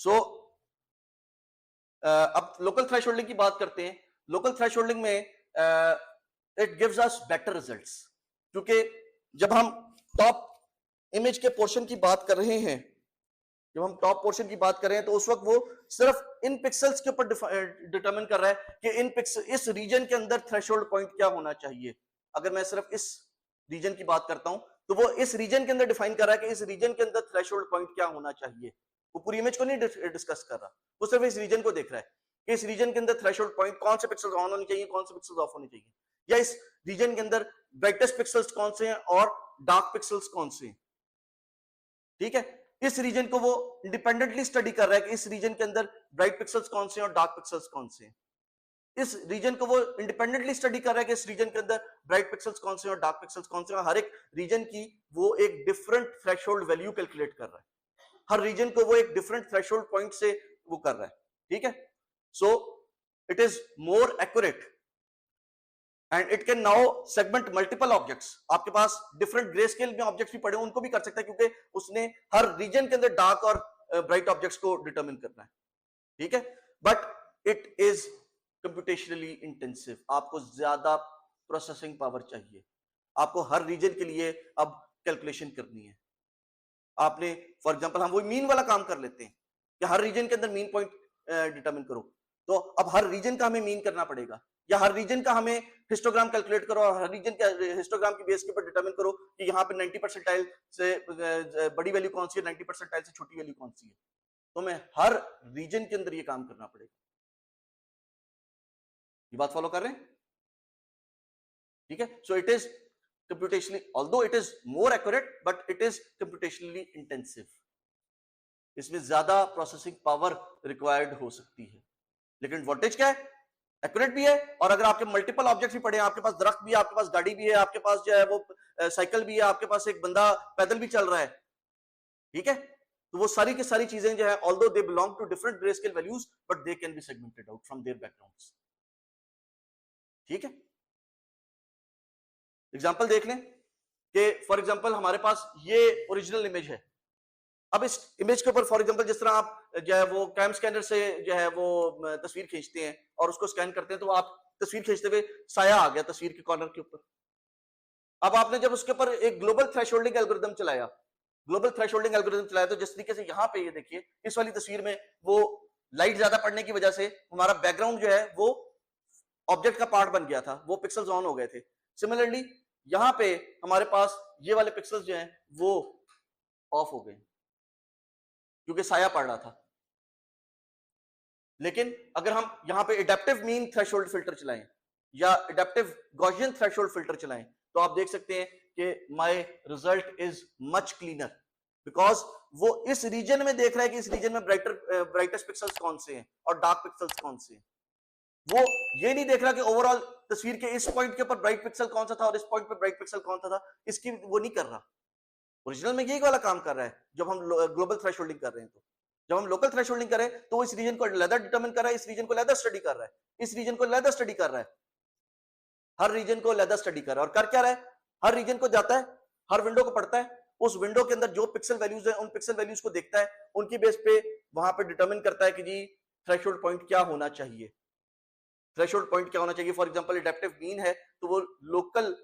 सो अब local thresholding की बात करते हैं। लोकल थ्रेशोल्डिंग में it gives us better results, क्योंकि जब हम टॉप इमेज के पोर्शन की बात कर रहे हैं, जब हम टॉप पोर्शन की बात कर रहे हैं, तो उस वक्त वो सिर्फ इन पिक्सल्स के ऊपर डिटरमिन कर रहा है कि इन पिक्सल, इस रीजन के अंदर थ्रेशोल्ड पॉइंट क्या होना चाहिए। अगर मैं सिर्फ इस रीजन की बात करता हूं, तो वो इस रीजन के अंदर डिफाइन कर रहा है कि इस रीजन के अंदर थ्रेशोल्ड पॉइंट क्या होना चाहिए। वो पूरी इमेज को नहीं डिस्कस कर रहा, वो सिर्फ इस रीजन को देख रहा है कि इस रीजन के अंदर थ्रेशोल्ड पॉइंट कौन से पिक्सल्स ऑन होने चाहिए, कौन से पिक्सल्स ऑफ होने चाहिए, या इस रीजन के अंदर ब्राइटेस्ट पिक्सल्स कौन से हैं और डार्क पिक्सल्स कौन से हैं। ठीक है, इस रीजन को वो इंडिपेंडेंटली स्टडी कर रहा है कि इस रीजन के अंदर ब्राइट पिक्सल्स कौन से हैं और डार्क पिक्सल्स कौन से हैं। इस रीजन को वो इंडिपेंडेंटली स्टडी कर रहा है कि इस रीजन के अंदर ब्राइट पिक्सल्स कौन से हैं और डार्क पिक्सल्स कौन से हैं। हर एक रीजन की वो एक डिफरेंट थ्रेशोल्ड वैल्यू कैलकुलेट कर रहा है। हर रीजन को वो एक डिफरेंट थ्रेशोल्ड पॉइंट से वो कर रहा है। ठीक है, so it is more accurate and it can now segment multiple objects. आपके पास डिफरेंट ग्रे स्केल में ऑब्जेक्ट्स भी पड़े, उनको भी कर सकता है, क्योंकि उसने हर रीजन के अंदर डार्क और ब्राइट ऑब्जेक्ट्स को डिटरमिन करना है। ठीक है, but it is computationally intensive. आपको ज्यादा प्रोसेसिंग पावर चाहिए, आपको हर रीजन के लिए अब कैलकुलेशन करनी है। आपने फॉर एग्जांपल हम वो मीन वाला काम कर लेते हैं कि हर रीजन के अंदर मीन पॉइंट डिटरमिन करो, तो अब हर रीजन का हमें मीन करना पड़ेगा, या हर रीजन का हमें हिस्टोग्राम कैलकुलेट करो और हर रीजन के हिस्टोग्राम की बेस के ऊपर डिटरमिन करो कि यहाँ पे 90 परसेंटाइल से बड़ी वैल्यू कौन सी है, 90 परसेंटाइल से छोटी वैल्यू कौन सी है। तो हमें हर रीजन के अंदर ये काम करना पड़ेगा। ये बात फॉलो कर रहे हैं? ठीक है, so it is computationally, although it is more accurate, but it is computationally intensive. इसमें ज्यादा प्रोसेसिंग पावर रिक्वायर्ड हो सकती है, लेकिन वोल्टेज क्या है, एक्यूरेट भी है। और अगर आपके मल्टीपल ऑब्जेक्ट्स भी पड़े हैं, आपके पास दरख्त भी है, आपके पास गाड़ी भी है, आपके पास जो है वो साइकिल भी है, आपके पास एक बंदा पैदल भी चल रहा है, ठीक है, तो वो सारी की सारी चीजें जो है, although they belong to different grey scale values, but they can be segmented out from their backgrounds. ठीक है, एग्जांपल देख लें कि फॉर एग्जांपल हमारे पास ये ओरिजिनल इमेज है। अब इस इमेज के ऊपर फॉर एग्जांपल जिस तरह आप जो है वो कैम स्कैनर से जो है वो तस्वीर खींचते हैं और उसको स्कैन करते हैं, तो आप तस्वीर खींचते हुए साया आ गया तस्वीर के कॉर्नर के ऊपर। अब आपने जब उसके ऊपर एक ग्लोबल थ्रेशोल्डिंग एल्गोरिथम चलाया, तो जिस तरीके से यहाँ पे ये देखिए इस वाली तस्वीर में वो लाइट ज्यादा पड़ने की वजह से हमारा बैकग्राउंड जो है वो ऑब्जेक्ट का पार्ट बन गया था, वो पिक्सल्स ऑन हो गए थे। सिमिलरली यहाँ पे हमारे पास ये वाले पिक्सल्स जो हैं वो ऑफ हो गए क्योंकि साया पड़ रहा था। लेकिन अगर हम यहाँ पे एडेप्टिव मीन थ्रेशोल्ड फिल्टर चलाएं या एडेप्टिव गॉसियन थ्रेशोल्ड फिल्टर चलाएं, तो आप देख सकते हैं कि my result is much cleaner, because वो इस रीजन में देख रहा है कि इस रीजन में ब्राइटेस्ट पिक्सल्स कौन से हैं और डार्क पिक्सल्स कौन से हैं। वो ये नहीं देख रहा कि ओवरऑल तस्वीर के इस पॉइंट के ऊपर ब्राइट पिक्सल कौन सा था और इस पॉइंट पर ब्राइट पिक्सल कौन सा था, इसकी वो नहीं कर रहा। ओरिजिनल में यही वाला काम कर रहा है जब हम ग्लोबल थ्रेशोल्डिंग कर रहे हैं। तो जब हम लोकल थ्रेशोल्डिंग करें तो इस रीजन को लेदर डिटरमिन कर रहा है, इस रीजन को लेदर स्टडी कर रहा है, इस रीजन को लेदर स्टडी कर रहा है, हर रीजन को लेदर स्टडी कर रहा है। और कर क्या रहा है, हर रीजन को जाता है, हर विंडो को पढ़ता है, उस विंडो के अंदर जो पिक्सल वैल्यूज है उन पिक्सल वैल्यूज को देखता है, उनकी बेस पे वहां पे डिटरमिन करता है कि जी थ्रेशोल्ड पॉइंट क्या होना चाहिए, थ्रेशोल्ड पॉइंट क्या होना चाहिए। फॉर एग्जांपल एडेप्टिव मीन है तो वो लोकल,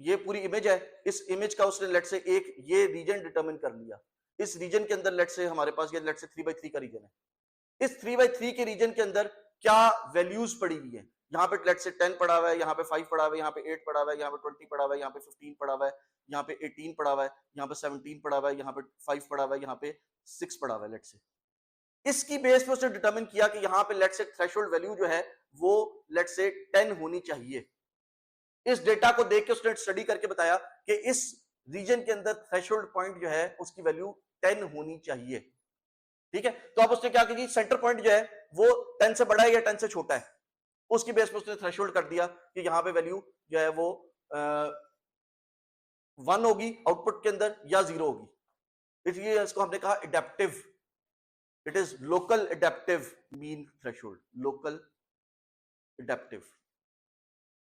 ये पूरी इमेज है, इस इमेज का उसने लेट से एक ये रीजन डिटरमिन कर लिया, इस रीजन के अंदर लेट से हमारे पास ये लेट से 3/3 का रीजन है, इस 3/3 के रीजन के अंदर क्या वैल्यूज पड़ी हुई है, यहाँ पे लेट से 10 पड़ा हुआ है, यहाँ पे 5 पड़ा हुआ है, यहाँ पे 8 पड़ा हुआ है, यहाँ पे 20 पड़ा हुआ है, यहाँ पे 15 पड़ा हुआ है, यहाँ पे 18 पड़ा हुआ है, यहाँ पे 17 पड़ा हुआ है, यहाँ पे 5 पड़ा हुआ है, यहाँ पे 6 पड़ा हुआ है लेट से। इसकी बेस पे उसने डिटरमिन किया कि यहाँ पे लेट से थ्रेशोल्ड वैल्यू जो है वो लेट से 10 होनी चाहिए। इस डेटा को देख के उसने स्टडी करके बताया कि इस रीजन के अंदर थ्रेशोल्ड पॉइंट जो है उसकी वैल्यू 10 होनी चाहिए। ठीक है, तो अब उसने क्या किया, सेंटर पॉइंट जो है वो 10 से बड़ा है या 10 से छोटा है, उसकी बेस पे उसने थ्रेशोल्ड कर दिया कि यहाँ पे वैल्यू जो है वो 1 होगी आउटपुट के अंदर या 0 होगी। इसलिए इसको हमने कहा adaptive, it is local adaptive mean threshold, local adaptive.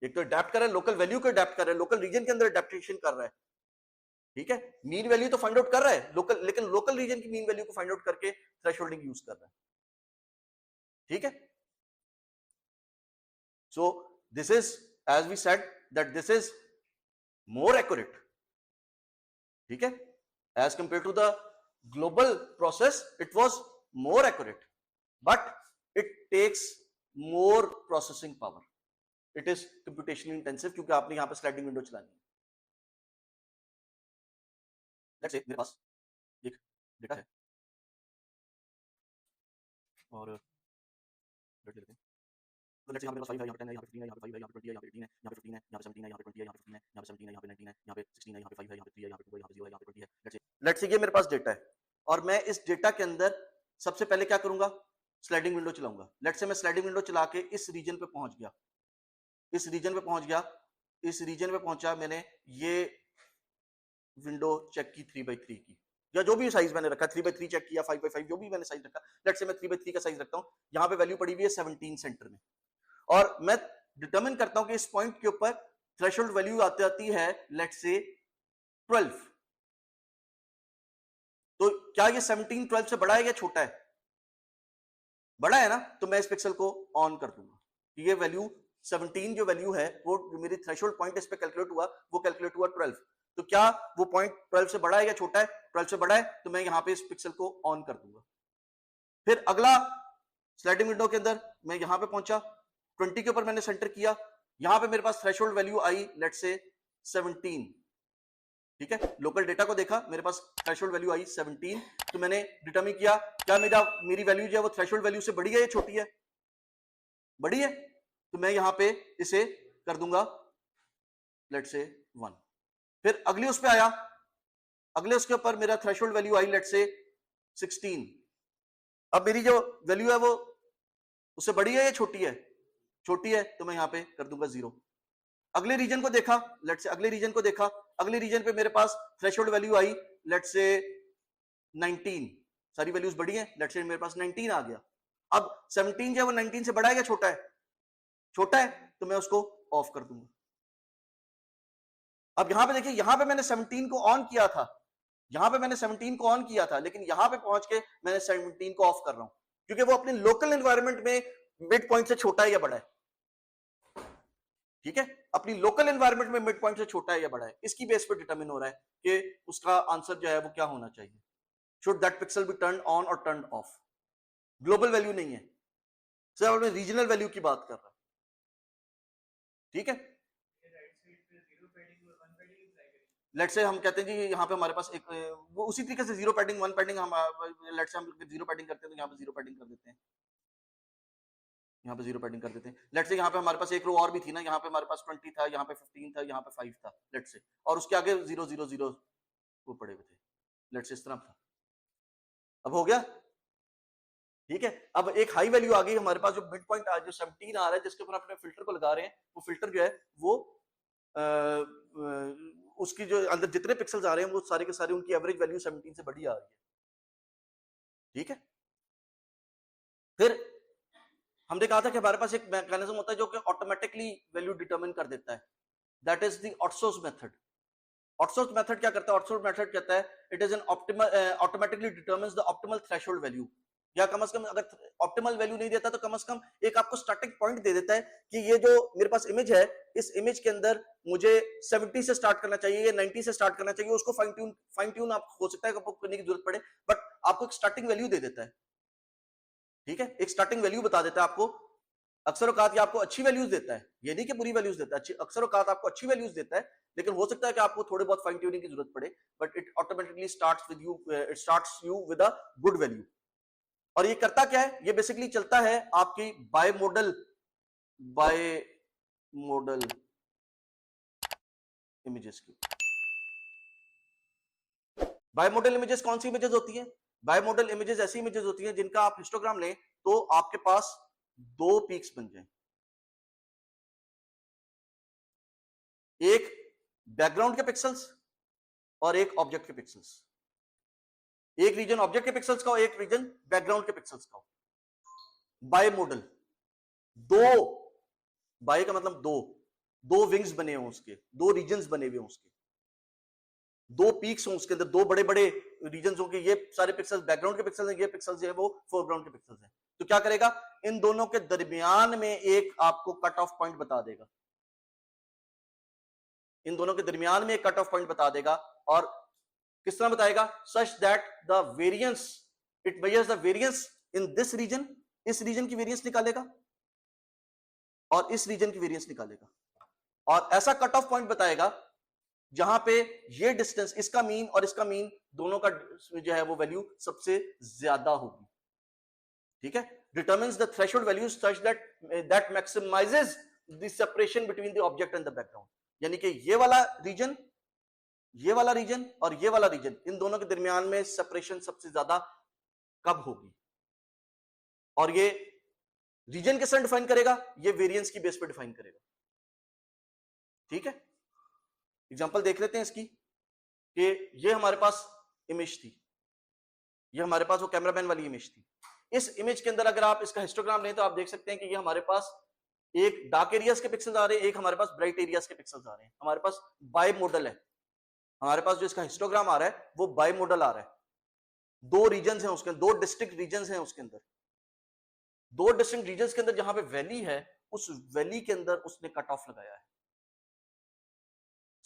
एक तो अडेप्ट कर रहा है, लोकल वैल्यू को अडेप्ट कर रहा है, लोकल रीजन के अंदर अडेप्टेशन कर रहा है, ठीक है, मीन वैल्यू तो फाइंड आउट कर रहा है लोकल, लेकिन लोकल रीजन की मीन वैल्यू को फाइंड आउट करके थ्रेशोल्डिंग यूज कर रहा है। ठीक है, so this is as we said that this is more accurate, ठीक है, as compare to the global process it was more accurate, but it takes more processing power, it is computationally intensive, क्योंकि आपने यहां पे sliding window चलानी है। Let's से मेरे पास एक डेटा है और डेटा लेते हैं, तो लेट्स से यहाँ पे मेरे पास 5 है, यहाँ पे 10 है, यहाँ पे 15 है, यहाँ पे 5 है, यहाँ पे 20 है, यहाँ पे 18 है, यहाँ पे 15 है, यहाँ पे 17 है, यहाँ पे 20 है, यहाँ पे 15 है, यहाँ पे 17 है, यहाँ पे 19 है, यहाँ पे 16 है, यहाँ पे 5 है, यहाँ पे 3 है, यहाँ पे 2 है, यहाँ पे 0 है, यहाँ पे 20 है। लेट्स से ये मेरे पास डेटा है और मैं इस डेटा के अंदर सबसे पहले क्या करूंगा, स्लाइडिंग विंडो चलाऊंगा। लेट्स से मैं स्लाइडिंग विंडो चला के इस रीजन पे पहुंच गया, इस रीजन पे पहुंच गया, इस रीजन पे पहुंचा, मैंने ये विंडो चेक की 3x3 की, या जो भी साइज मैंने रखा 3x3 चेक किया, 5x5 जो भी मैंने साइज रखा। लेट्स से मैं 3x3 का साइज रखता हूं, यहां पे वैल्यू पड़ी हुई है 17 सेंटर में, और मैं डिटरमिन करता हूं कि इस पॉइंट के ऊपर थ्रेशोल्ड वैल्यू आती है लेट्स से 12। तो क्या ये 17 12 से बड़ा है या छोटा है? बड़ा है ना, तो मैं इस पिक्सल को ऑन कर दूंगा। ये वैल्यू 17 जो वैल्यू है वो मेरी थ्रेशोल्ड पॉइंट इस पे कैलकुलेट हुआ, वो कैलकुलेट हुआ 12। तो क्या वो पॉइंट 12 से बड़ा है या छोटा है? 12 से बड़ा है, तो मैं यहां पे इस पिक्सल को ऑन कर दूंगा। फिर अगला स्लाइडिंग विंडो के अंदर मैं यहां पे पहुंचा, 20 के ऊपर मैंने सेंटर किया, यहां पे मेरे पास threshold value I let's say 17। ठीक है, लोकल डेटा को देखा, मेरे पास थ्रेशोल्ड वैल्यू आई 17, तो मैंने डिटरमिन किया क्या मेरी वैल्यू जो है वो थ्रेशोल्ड वैल्यू से बड़ी है या छोटी है? बड़ी है, तो मैं यहां पे इसे कर दूंगा लेट्स से 1। फिर अगली उस पे आया, अगले उसके ऊपर मेरा थ्रेशोल्ड वैल्यू आई लेट्स से 16। अब मेरी जो वैल्यू है वो उससे बड़ी है या छोटी है? छोटी है, तो मैं यहां पे कर दूंगा 0। अगले रीजन को देखा, लेट्स से अगले रीजन को देखा, अगले रीजन पे मेरे पास threshold value I let's say 19, सारी वैल्यूज बड़ी हैं, लेट्स से मेरे पास 19 आ गया। अब 17 जो है वो 19 से बड़ा है या छोटा है? छोटा है, तो मैं उसको ऑफ कर दूंगा। अब यहां पे देखिए, यहां पे मैंने 17 को ऑन किया था, यहां पे मैंने 17 को ऑन किया था, लेकिन यहां पे पहुंच के मैंने 17 को ऑफ कर रहा हूं, क्योंकि वो अपने लोकल एनवायरनमेंट में मिड पॉइंट से छोटा है या बड़ा है। ठीक है, अपनी लोकल एनवायरनमेंट में मिड पॉइंट से छोटा है या बड़ा है, इसकी बेस पे डिटरमिन हो रहा है कि उसका आंसर जो है वो क्या होना चाहिए। Should that pixel be turn on और टर्न ऑफ? ग्लोबल वैल्यू नहीं है, सिर्फ रीजनल वैल्यू की बात कर रहा है। ठीक है, लेट्स से हम कहते हैं जी यहाँ पे हमारे पास एक वो उसी तरीके से 0 पैडिंग 1 पैडिंग, हम लेट्स से हम 0 पैडिंग करते हैं तो यहाँ पे 0 पैडिंग कर देते हैं, यहाँ पे 0 पैडिंग कर देते हैं। लेट्स से यहाँ पे हमारे पास एक रो और भी थी ना, यहाँ पे हमारे पास 20 था, यहाँ पे 15 था, यहाँ पे 5 था लेट्स से, और उसके आगे 0 0 0 वो पड़े हुए थे, लेट्स से इस तरह था। अब हो गया, ठीक है। अब एक हाई वैल्यू आ गई हमारे पास, जो मिड पॉइंट जो 17 आ रहा है, जिसके ऊपर अपने फिल्टर को लगा रहे हैं, वो फिल्टर जो है वो उसकी जो अंदर जितने पिक्सल्स आ रहे हैं वो सारे के सारे उनकी एवरेज वैल्यू 17 से बड़ी आ रही है। ठीक है, फिर हमने कहा था कि हमारे पास एक मैकेनिज्म होता है जो कि ऑटोमेटिकली वैल्यू डिटरमिन कर देता है, that is the Otsu's method. Otsu's method क्या करता है? ऑटसोस मेथड कहता है it is an optimal automatically determines the optimal threshold value, या कम से कम अगर ऑप्टिमल वैल्यू नहीं देता तो कम से कम एक आपको स्टार्टिंग पॉइंट दे देता है कि ये जो मेरे पास इमेज है, इस इमेज के अंदर मुझे 70 से स्टार्ट करना चाहिए या 90 से स्टार्ट करना चाहिए। उसको फाइन ट्यून आप हो सकता है आपको करने की जरूरत पड़े, बट आपको एक स्टार्टिंग वैल्यू दे देता है। ठीक है, एक स्टार्टिंग वैल्यू बता देता है आपको। अक्सर औकात आपको अच्छी वैल्यूज देता है, ये नहीं कि बुरी वैल्यूज देता है, अक्सर औकात आपको अच्छी वैल्यूज देता है, लेकिन हो सकता है कि आपको थोड़े बहुत फाइन ट्यूनिंग की जरूरत पड़े, but it automatically starts with you, it starts you with a good value. और ये करता क्या है? ये बेसिकली चलता है आपकी बाय मॉडल इमेजेस की। बाय मॉडल इमेजेस कौन सी इमेजेस होती हैं? बाय मॉडल इमेजेस ऐसी इमेजेस होती हैं जिनका आप हिस्टोग्राम लें तो आपके पास दो पीक्स बन जाए, एक बैकग्राउंड के पिक्सल्स और एक ऑब्जेक्ट के पिक्सल्स। एक रीजन ऑब्जेक्ट के पिक्सल्स का हो, एक रीजन बैकग्राउंड के पिक्सल्स का हो। बाय मॉडल, दो, बाय का मतलब दो, दो विंग्स बने हो उसके, दो रीजन्स बने हुए उसके। दो पीक्स हों उसके अंदर, दो बड़े बड़े रीजन होंगे, ये सारे पिक्सल्स बैकग्राउंड के पिक्सल्स हैं, ये पिक्सल्स जो है वो फोरग्राउंड के पिक्सल्स हैं, तो क्या करेगा, इन दोनों के दरमियान में एक आपको कट ऑफ पॉइंट बता देगा, इन दोनों के दरमियान में एक कट ऑफ पॉइंट बता देगा। और किस तरह बताएगा, such that the variance, it measures the variance in this region, इस रीजन की वेरिएंस निकालेगा और इस रीजन की वेरिएंस निकालेगा, और ऐसा कट ऑफ पॉइंट बताएगा जहां पे ये डिस्टेंस, इसका मीन और इसका मीन दोनों का जो है वो वैल्यू सबसे ज्यादा होगी, ठीक है। Determines the threshold value such that maximises the separation between the object and the background, यानी कि ये वाला रीजन और ये वाला रीजन, इन दोनों के दरमियान में सेपरेशन सबसे ज्यादा कब होगी, और ये रीजन के साथ डिफाइन करेगा, ये वेरिएंस की बेस पे डिफाइन करेगा, ठीक है। एग्जांपल देख लेते हैं इसकी, कि ये हमारे पास इमेज थी, ये हमारे पास वो कैमरामैन वाली इमेज थी। इस इमेज के अंदर अगर आप इसका हिस्टोग्राम लें तो आप देख सकते हैं कि ये हमारे पास एक डार्क एरियाज के पिक्सल्स आ रहे हैं, एक हमारे पास ब्राइट एरियाज के पिक्सल्स आ रहे हैं, हमारे पास बाई मॉडल है, हमारे पास जो इसका हिस्टोग्राम आ रहा है वो बाई मॉडल आ रहा है, दो रीजन्स हैं उसके अंदर, दो डिस्ट्रिक्ट रीजन्स हैं उसके अंदर, दो डिस्ट्रिक्ट रीजन्स के अंदर जहां पे वैली है, उस वैली के अंदर उसने कट ऑफ लगाया है,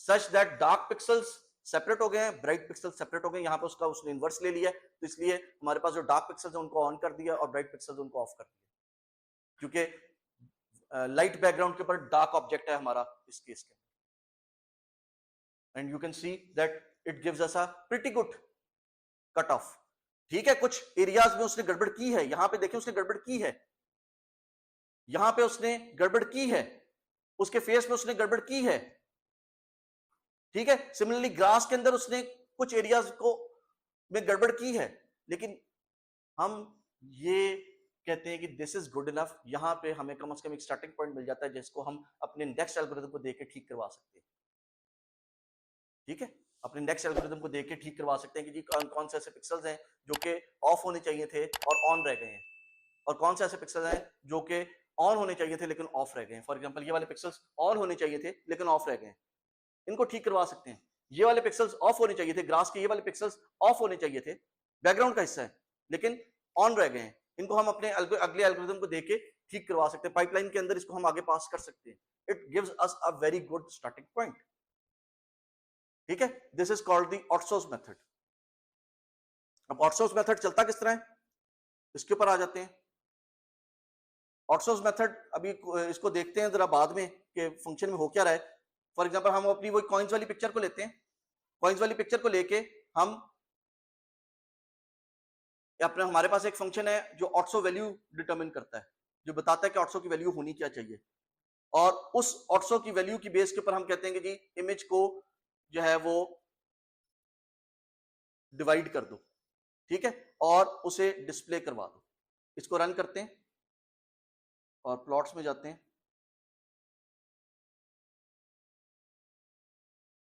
such that dark pixels separate हो गए हैं, ब्राइट पिक्सल्स सेपरेट हो गए, यहां पे उसका उसने इन्वर्स ले लिया है, तो इसलिए हमारे पास जो डार्क पिक्सल्स हैं उनको ऑन कर दिया और ब्राइट पिक्सल्स उनको ऑफ कर दिया, क्योंकि लाइट बैकग्राउंड के ऊपर डार्क ऑब्जेक्ट है हमारा इस केस के, and you can see that it gives us a pretty good cut off, ठीक है। कुछ एरियाज में उसने गड़बड़ की है, यहां पे देखिए उसने गड़बड़ की है, यहां पे उसने गड़बड़ की है, उसके फेस में उसने गड़बड़ की है, ठीक है। सिमिलरली ग्रास के अंदर उसने कुछ एरियाज को में गड़बड़ की है, लेकिन हम ये कहते हैं कि दिस इज गुड इनफ, यहां पे हमें कम से कम एक स्टार्टिंग पॉइंट मिल जाता है जिसको हम अपने नेक्स्ट एल्गोरिथम को देके ठीक करवा सकते हैं, ठीक है। अपने नेक्स्ट एल्गोरिथम को देके ठीक करवा सकते हैं कि जी कौन से ऐसे पिक्सल्स हैं जो कि ऑफ होने चाहिए थे और ऑन रह गए हैं, और कौन से ऐसे पिक्सल्स हैं जो कि ऑन होने चाहिए थे लेकिन ऑफ रह गए हैं। फॉर एग्जांपल ये वाले पिक्सल्स ऑन होने चाहिए थे लेकिन ऑफ रह गए हैं, इनको ठीक करवा सकते हैं। ये वाले पिक्सल्स ऑफ होने चाहिए थे, ग्रास के ये वाले पिक्सल्स ऑफ होने चाहिए थे, बैकग्राउंड का हिस्सा है लेकिन ऑन रह गए हैं, इनको हम अपने अगले एल्गोरिथम को देके ठीक करवा सकते हैं, पाइपलाइन के अंदर इसको हम आगे पास कर सकते हैं। It gives us a very good starting point, ठीक है। This is called the Otsu's method. अब ऑटसोस मेथड चलता किस तरह है, इसके ऊपर आ जाते हैं। ऑटसोस मेथड अभी इसको देखते हैं जरा बाद में कि फंक्शन में हो क्या रहा है। फॉर एग्जांपल हम अपनी वो कॉइंस वाली पिक्चर को लेते हैं, कॉइंस वाली पिक्चर को लेके हम अपने, हमारे पास एक फंक्शन है जो ऑटसो वैल्यू डिटरमिन करता है, जो बताता है कि ऑटसो की वैल्यू होनी क्या चाहिए, और उस ऑटसो की वैल्यू की बेस के ऊपर हम कहते हैं कि जी इमेज को जो है वो डिवाइड कर दो, ठीक है, और उसे डिस्प्ले करवा दो। इसको रन करते हैं और प्लॉट्स में जाते हैं,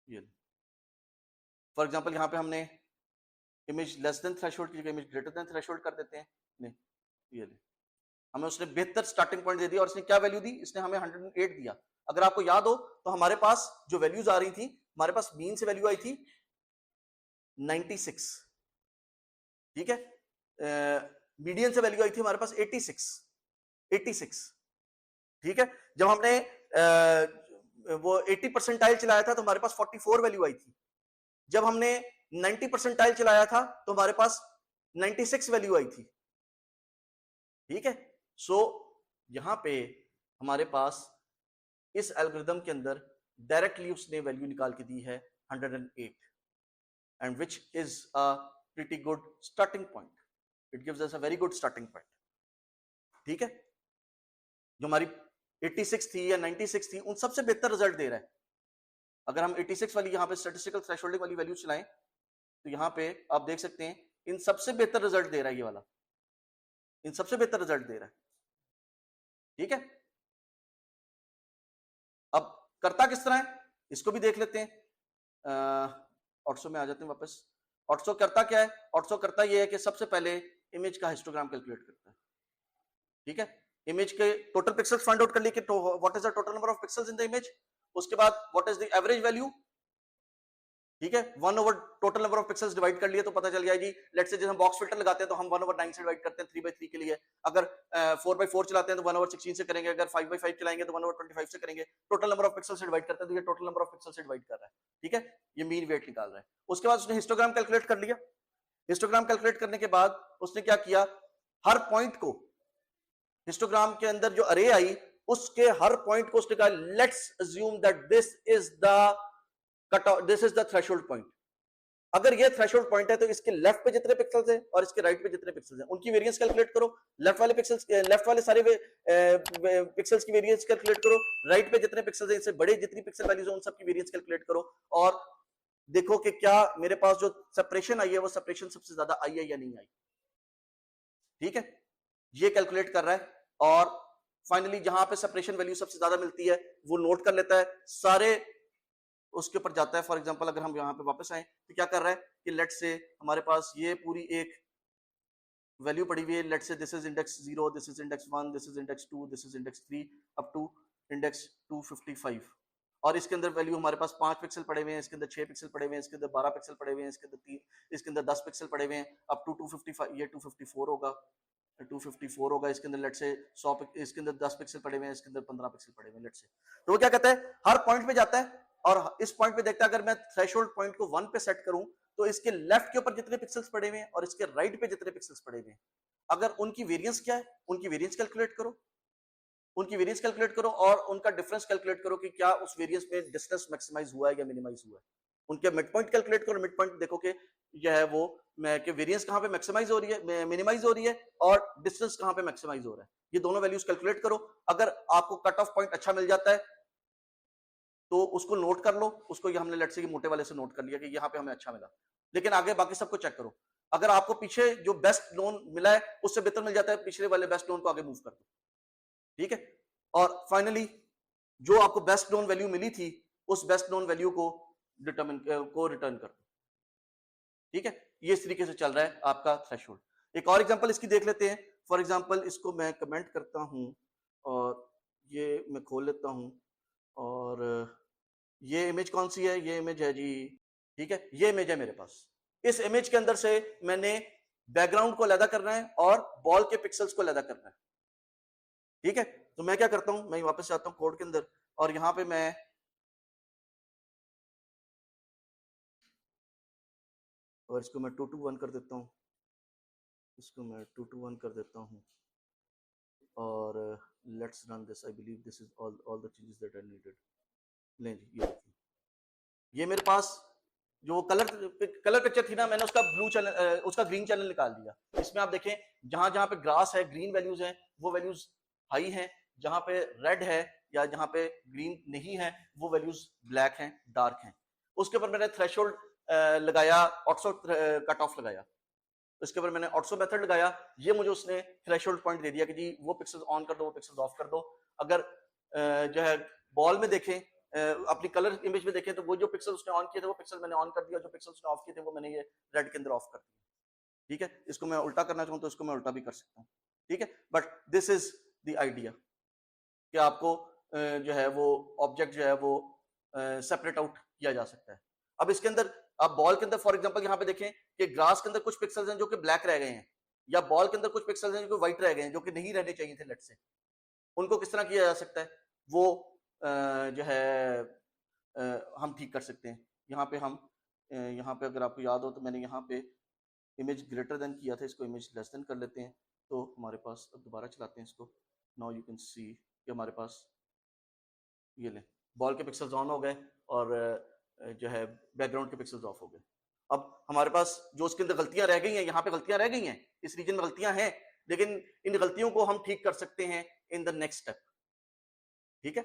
ये फॉर एग्जांपल यहां पे हमने इमेज लेस देन थ्रेशोल्ड की जगह इमेज ग्रेटर देन थ्रेशोल्ड कर देते हैं, नहीं ये हमें उसने बेहतर स्टार्टिंग पॉइंट दे दिया, और इसने क्या वैल्यू दी, इसने हमें 108 दिया। अगर आपको याद हो तो हमारे पास जो वैल्यूज आ रही थी, हमारे पास मीन से वैल्यू आई थी 96, ठीक है, मीडियन से वैल्यू आई थी हमारे पास 86, ठीक है। जब हमने वो 80 परसेंटाइल चलाया था तो हमारे पास 44 वैल्यू आई थी, जब हमने 90 परसेंटाइल चलाया था तो हमारे पास 96 वैल्यू आई थी, ठीक है। सो यहां पे हमारे पास इस एल्गोरिथम के अंदर डायरेक्टली उसने वैल्यू निकाल के दी है 108, and which is a pretty good starting point, it gives us a very good starting point, ठीक है। जो हमारी 86 थी या 96 थी, उन सबसे बेहतर रिजल्ट दे रहा है। अगर हम 86 वाली यहाँ पे स्टैटिस्टिकल थ्रेशोल्डिंग वाली वैल्यू चलाएं तो यहाँ पे आप देख सकते हैं इन सबसे बेहतर रिजल्ट दे रहा है, ये वाला इन सबसे बेहतर रिजल्ट दे रहा है, ठीक है। अब करता किस तरह है इसको भी देख लेते हैं। ऑटसो में आ जाते हैं वापस। ऑटसो करता क्या है, ऑटसो करता ये है कि सबसे पहले इमेज का हिस्टोग्राम कैलकुलेट करता है, ठीक है। इमेज के टोटल पिक्सल्स फाइंड आउट कर लिए कि what is the total number of pixels in the image, उसके बाद what is the average value, ठीक है, 1 over total number of pixels divide कर लिए तो पता चल गया जी। लेट्स से जैसे हम बॉक्स फिल्टर लगाते हैं तो हम 1 ओवर 9 से डिवाइड करते हैं 3/3 के लिए। अगर 4/4 चलाते हैं तो 1 ओवर 16 से करेंगे, अगर 5/5 चलाएंगे तो 1 ओवर 25 से करेंगे। टोटल नंबर ऑफ पिक्सल से डिवाइड करते हैं तो ये टोटल नंबर ऑफ पिक्सल से डिवाइड कर रहा है। ठीक है, ये मीन वेट निकाल रहा है। उसके बाद उसने हिस्टोग्राम कैलकुलेट कर लिया। हिस्टोग्राम कैलकुलेट करने के बाद उसने क्या किया, हर पॉइंट को हिस्टोग्राम के अंदर जो अरे आई उसके हर पॉइंट को उसने कहा let's assume that this is the cut off, this is the threshold point. अगर ये थ्रेशोल्ड पॉइंट है तो इसके लेफ्ट पे जितने पिक्सल्स हैं और इसके राइट पे जितने पिक्सल्स हैं उनकी वेरिएंस कैलकुलेट करो। लेफ्ट वाले पिक्सल्स, लेफ्ट वाले सारे पिक्सल्स की वेरिएंस कैलकुलेट करो। राइट पे जितने पिक्सल्स हैं, इससे बड़े जितनी पिक्सल वैल्यूज हैं उन सब की वेरिएंस कैलकुलेट करो और देखो कि क्या मेरे पास जो सेपरेशन आई है वो सेपरेशन सबसे ज्यादा आई है या नहीं आई। ठीक है, ये कैलकुलेट कर रहा है और फाइनली जहां पे सेपरेशन वैल्यू सबसे ज्यादा मिलती है वो नोट कर लेता है, सारे उसके ऊपर जाता है। फॉर एग्जांपल अगर हम यहाँ पे वापस आए तो क्या कर रहा है कि लेट्स से हमारे पास ये पूरी एक वैल्यू पड़ी हुई है। Let's say this is index 0, this is index 1, this is index 2, this is index 3 up to index 255 और इसके अंदर वैल्यू हमारे पास 5 पिक्सल पड़े हुए हैं, इसके अंदर 6 पिक्सल पड़े हुए हैं, इसके अंदर 12 पिक्सल पड़े हुए हैं, इसके अंदर 3, इसके अंदर 10 पिक्सल पड़े हुए हैं अप टू 255। ये 254 होगा, 254 होगा। इसके अंदर लेट्स से 100, इसके अंदर 10 पिक्सल पड़े हुए हैं, इसके अंदर 15 पिक्सल पड़े हुए हैं लेट्स से। तो वो क्या कहता है, हर पॉइंट पे जाता है और इस पॉइंट पे देखता है अगर मैं थ्रेशोल्ड पॉइंट को 1 पे सेट करूं तो इसके लेफ्ट के ऊपर जितने पिक्सल्स पड़े हुए हैं और इसके राइट पे जितने पिक्सल्स पड़े हुए हैं अगर उनकी वेरिएंस क्या है, उनकी वेरिएंस कैलकुलेट करो, उनकी वेरिएंस कैलकुलेट करो और उनका डिफरेंस कैलकुलेट करो कि क्या उस वेरिएंस में डिस्टेंस मैक्सिमाइज हुआ है या मिनिमाइज हुआ है। उनके मिड पॉइंट कैलकुलेट करो, मिड पॉइंट देखो कि यह है वो कि वेरिएंस कहां पे मैक्सिमाइज हो रही है, मिनिमाइज हो रही है और डिस्टेंस कहां पे मैक्सिमाइज हो रहा है। ये दोनों वैल्यूज कैलकुलेट करो। अगर आपको कट ऑफ पॉइंट अच्छा मिल जाता है तो उसको नोट कर लो, उसको ये हमने लेट से मोटे वाले से नोट कर लिया कि यहाँ पे हमें अच्छा मिला, लेकिन आगे बाकी सबको चेक करो। अगर आपको पीछे जो बेस्ट नोन मिला है उससे बेहतर मिल जाता है, पिछले वाले बेस्ट नोन को आगे मूव कर दो। ठीक है, और फाइनली जो आपको बेस्ट नोन वैल्यू मिली थी उस बेस्ट नोन वैल्यू को रिटर्न कर दो। ठीक है, ये इस तरीके से चल रहा है आपका थ्रेशोल्ड। एक और एग्जांपल इसकी देख लेते हैं। फॉर एग्जांपल इसको मैं कमेंट करता हूं और ये मैं खोल लेता हूं और ये इमेज कौन सी है, ये इमेज है जी। ठीक है, ये इमेज है मेरे पास। इस इमेज के अंदर से मैंने बैकग्राउंड को अलग करना है और बॉल के पिक्सल्स को अलग करना है। ठीक है, तो मैं क्या करता हूं, मैं वापस जाता हूं कोड के अंदर और यहां पे मैं और इसको मैं 2 to 1 कर देता हूं, इसको मैं 2 to 1 कर देता हूं और let's run this. I believe this is all the changes that I needed. लें जी, ये देखिए, ये मेरे पास जो कलर पिक्चर थी ना, मैंने उसका ब्लू चैनल, उसका ग्रीन चैनल निकाल दिया। इसमें आप देखें जहां जहां पे ग्रास है, ग्रीन वैल्यूज हैं, वो वैल्यूज हाई हैं। जहां पे रेड है या जहां पे ग्रीन नहीं है वो वैल्यूज ब्लैक हैं, डार्क हैं। उसके ऊपर मैंने थ्रेशोल्ड लगाया, ऑटो कट ऑफ लगाया, इसके ऊपर मैंने ऑटो मेथड लगाया। ये मुझे उसने थ्रेशोल्ड पॉइंट दे दिया कि जी वो पिक्सल्स ऑन कर दो, वो पिक्सल्स ऑफ कर दो। अगर जो है बॉल में देखें, अपनी कलर इमेज में देखें तो वो जो पिक्सल उसने ऑन किए थे वो पिक्सल मैंने ऑन कर दिया, जो पिक्सल उसने ऑफ किए थे वो मैंने ये रेड के अंदर ऑफ कर दिया। ठीक है, इसको मैं उल्टा करना चाहूँ तो इसको मैं उल्टा भी कर सकता हूँ। ठीक है, but this is the idea कि आपको जो है वो ऑब्जेक्ट जो है वो सेपरेट आउट किया जा सकता है। अब इसके अंदर आप बॉल के अंदर फॉर एग्जांपल यहाँ पे देखें कि ग्रास के अंदर कुछ पिक्सल्स हैं जो कि ब्लैक रह गए हैं, या बॉल के अंदर कुछ पिक्सल्स हैं जो कि व्हाइट रह गए हैं, जो कि नहीं रहने चाहिए थे लेट से। उनको किस तरह किया जा सकता है, वो जो है हम ठीक कर सकते हैं। यहाँ पे हम यहाँ पे अगर आपको याद हो तो मैंने यहाँ पे इमेज ग्रेटर देन किया था, इसको इमेज लेस देन कर लेते हैं। तो हमारे पास, अब दोबारा चलाते हैं इसको, नाउ यू कैन सी कि हमारे पास ये लें बॉल के पिक्सल्स ऑन हो गए और जो है बैकग्राउंड के पिक्सल्स ऑफ हो गए। अब हमारे पास जो उसके अंदर गलतियां रह गई हैं, यहाँ पे गलतियां रह गई हैं, इस रीजन में गलतियां हैं, लेकिन इन गलतियों को हम ठीक कर सकते हैं इन द नेक्स्ट स्टेप। ठीक है,